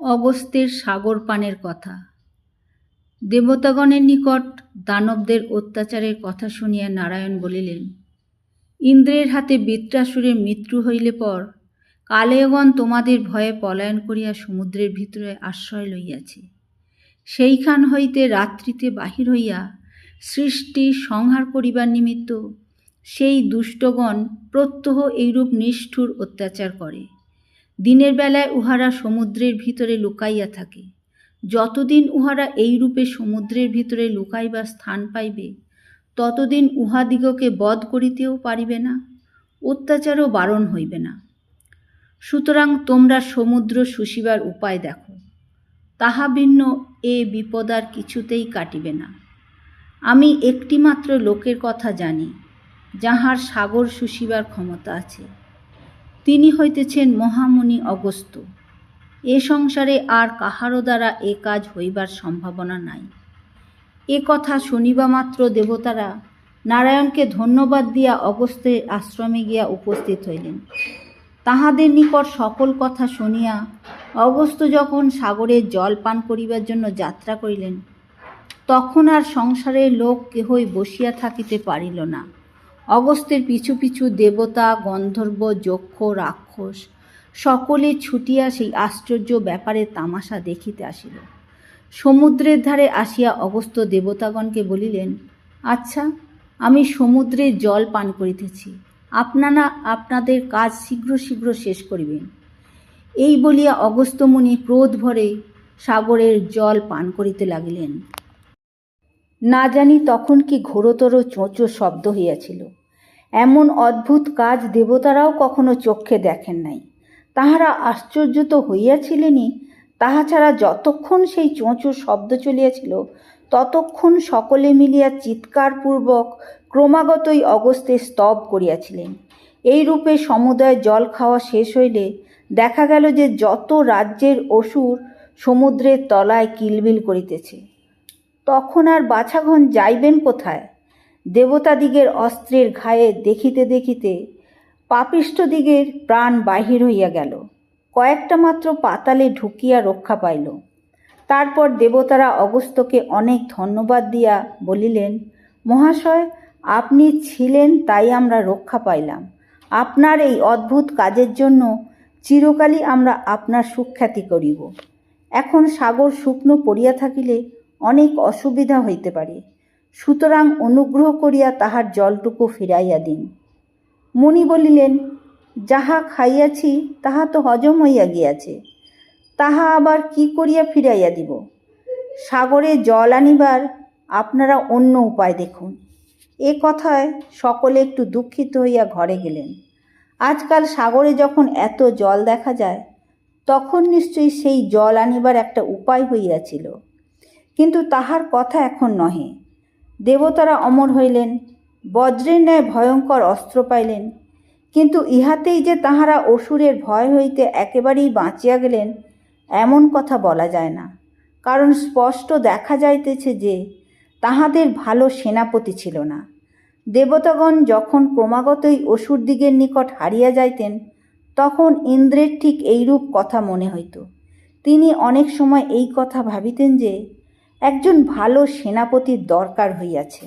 অগস্ত্যের সাগর পানের কথা। দেবতাগণের নিকট দানবদের অত্যাচারের কথা শুনিয়া নারায়ণ বলিলেন, ইন্দ্রের হাতে বৃত্রাসুরের মৃত্যু হইলে পর কালেয়গণ তোমাদের ভয়ে পলায়ন করিয়া সমুদ্রের ভিতরে আশ্রয় লইয়াছে। সেইখান হইতে রাত্রিতে বাহির হইয়া সৃষ্টি সংহার করিবার নিমিত্ত সেই দুষ্টগণ প্রত্যহ এইরূপ নিষ্ঠুর অত্যাচার করে। দিনের বেলায় উহারা সমুদ্রের ভিতরে লুকাইয়া থাকে। যতদিন উহারা এইরূপে সমুদ্রের ভিতরে লুকাইবার স্থান পাইবে, ততদিন উহাদিগকে বধ করিতেও পারিবে না, অত্যাচারও বারণ হইবে না। সুতরাং তোমরা সমুদ্র শুষিবার উপায় দেখো, তাহা ভিন্ন এ বিপদ আর কিছুতেই কাটিবে না। আমি একটিমাত্র লোকের কথা জানি, যাহার সাগর শুষিবার ক্ষমতা আছে। তিনি হইতেছেন মহামুনি অগস্ত্য। এ সংসারে আর কাহারও দ্বারা এ কাজ হইবার সম্ভাবনা নাই। এ কথা শুনিবা মাত্র দেবতারা নারায়ণকে ধন্যবাদ দিয়া অগস্ত্যের আশ্রমে গিয়া উপস্থিত হইলেন। তাহাদের নিকট সকল কথা শুনিয়া অগস্ত্য যখন সাগরের জল পান করিবার জন্য যাত্রা করিলেন, তখন আর সংসারের লোক কেহই বসিয়া থাকিতে পারিল না। অগস্ত্যের পিছু পিছু দেবতা, গন্ধর্ব, যক্ষ, রাক্ষস সকলে ছুটিয়া সেই আশ্চর্য ব্যাপারে তামাশা দেখিতে আসিল। সমুদ্রের ধারে আসিয়া অগস্ত্য দেবতাগণকে বলিলেন, আচ্ছা, আমি সমুদ্রের জল পান করিতেছি, আপনারা আপনাদের কাজ শীঘ্র শীঘ্র শেষ করিবেন। এই বলিয়া অগস্ত্য মুনি ক্রোধ ভরে সাগরের জল পান করিতে লাগিলেন। না জানি তখন কি ঘোরতর চোঁচো শব্দ হইয়াছিল। এমন অদ্ভুত কাজ দেবতারাও কখনো চক্ষে দেখেন নাই। তাহারা আশ্চর্য তো হইয়াছিলেনই, তাহা ছাড়া যতক্ষণ সেই চোঁচো শব্দ চলিয়াছিল, ততক্ষণ সকলে মিলিয়া চিৎকারপূর্বক ক্রমাগতই অগস্ত্যের স্তব করিয়াছিলেন। এইরূপে সমুদয় জল খাওয়া শেষ হইলে দেখা গেল যে যত রাজ্যের অসুর সমুদ্রের তলায় কিলবিল করিতেছে। তখন আর বাছাগণ যাইবেন কোথায়? দেবতাদিগের অস্ত্রের ঘায়ে দেখিতে দেখিতে পাপিষ্ঠদিগের প্রাণ বাহির হইয়া গেল। কয়েকটা মাত্র পাতালে ঢুকিয়া রক্ষা পাইল। তারপর দেবতারা অগস্ত্যকে অনেক ধন্যবাদ দিয়া বলিলেন, মহাশয়, আপনি ছিলেন তাই আমরা রক্ষা পাইলাম। আপনার এই অদ্ভুত কাজের জন্য চিরকালই আমরা আপনার সুখ্যাতি করিব। এখন সাগর শুকনো পড়িয়া থাকিলে অনেক অসুবিধা হইতে পারে, সুতরাং অনুগ্রহ করিয়া তাহার জলটুকু ফিরাইয়া দিন। মুনি বলিলেন, যাহা খাইয়াছি তাহা তো হজম হইয়া গিয়াছে, তাহা আবার কি করিয়া ফিরাইয়া দিব? সাগরে জল আনিবার আপনারা অন্য উপায় দেখুন। এ কথায় সকলে একটু দুঃখিত হইয়া ঘরে গেলেন। আজকাল সাগরে যখন এত জল দেখা যায়, তখন নিশ্চয়ই সেই জল আনিবার একটা উপায় হইয়াছিল, কিন্তু তাহার কথা এখন নহে। দেবতারা অমর হইলেন, বজ্রের ন্যায় ভয়ঙ্কর অস্ত্র পাইলেন, কিন্তু ইহাতেই যে তাহারা অসুরের ভয় হইতে একেবারেই বাঁচিয়া গেলেন, এমন কথা বলা যায় না। কারণ স্পষ্ট দেখা যাইতেছে যে তাহাদের ভালো সেনাপতি ছিল না। দেবতাগণ যখন ক্রমাগতই অসুরদিগের নিকট হারিয়া যাইতেন, তখন ইন্দ্রের ঠিক এইরূপ কথা মনে হইত। তিনি অনেক সময় এই কথা ভাবিতেন যে একজন ভালো সেনাপতির দরকার হইয়াছে।